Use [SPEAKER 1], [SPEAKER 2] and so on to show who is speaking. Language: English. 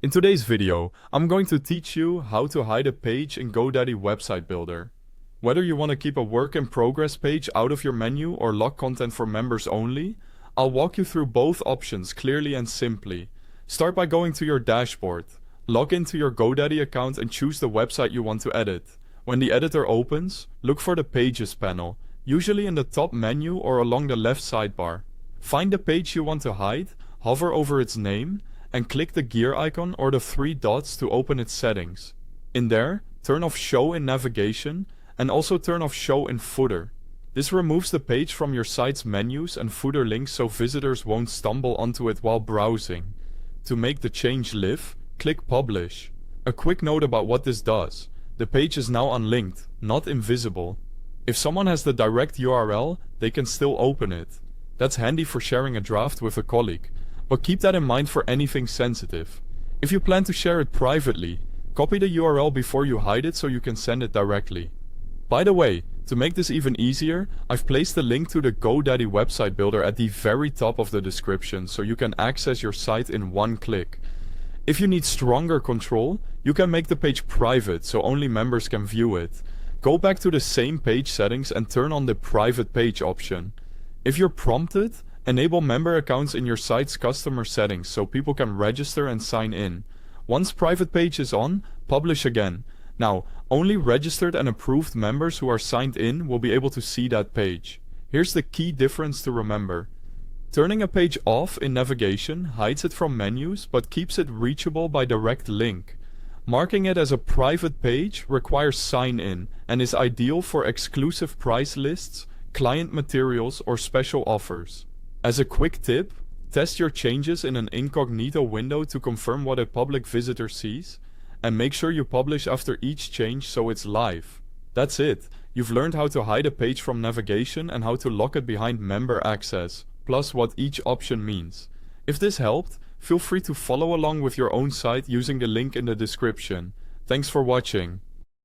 [SPEAKER 1] In today's video, I'm going to teach you how to hide a page in GoDaddy Website Builder. Whether you want to keep a work-in-progress page out of your menu or lock content for members only, I'll walk you through both options clearly and simply. Start by going to your dashboard. Log into your GoDaddy account and choose the website you want to edit. When the editor opens, look for the Pages panel, usually in the top menu or along the left sidebar. Find the page you want to hide, hover over its name, and click the gear icon or the three dots to open its settings. In there, turn off Show in Navigation and also turn off Show in Footer. This removes the page from your site's menus and footer links so visitors won't stumble onto it while browsing. To make the change live, click Publish. A quick note about what this does. The page is now unlinked, not invisible. If someone has the direct URL, they can still open it. That's handy for sharing a draft with a colleague. But keep that in mind for anything sensitive. If you plan to share it privately, copy the URL before you hide it so you can send it directly. By the way, to make this even easier, I've placed the link to the GoDaddy website builder at the very top of the description so you can access your site in one click. If you need stronger control, you can make the page private so only members can view it. Go back to the same page settings and turn on the private page option. If you're prompted, enable member accounts in your site's customer settings so people can register and sign in. Once private page is on, publish again. Now, only registered and approved members who are signed in will be able to see that page. Here's the key difference to remember. Turning a page off in navigation hides it from menus but keeps it reachable by direct link. Marking it as a private page requires sign-in and is ideal for exclusive price lists, client materials, or special offers. As a quick tip, test your changes in an incognito window to confirm what a public visitor sees, and make sure you publish after each change so it's live. That's it. You've learned how to hide a page from navigation and how to lock it behind member access, plus what each option means. If this helped, feel free to follow along with your own site using the link in the description. Thanks for watching.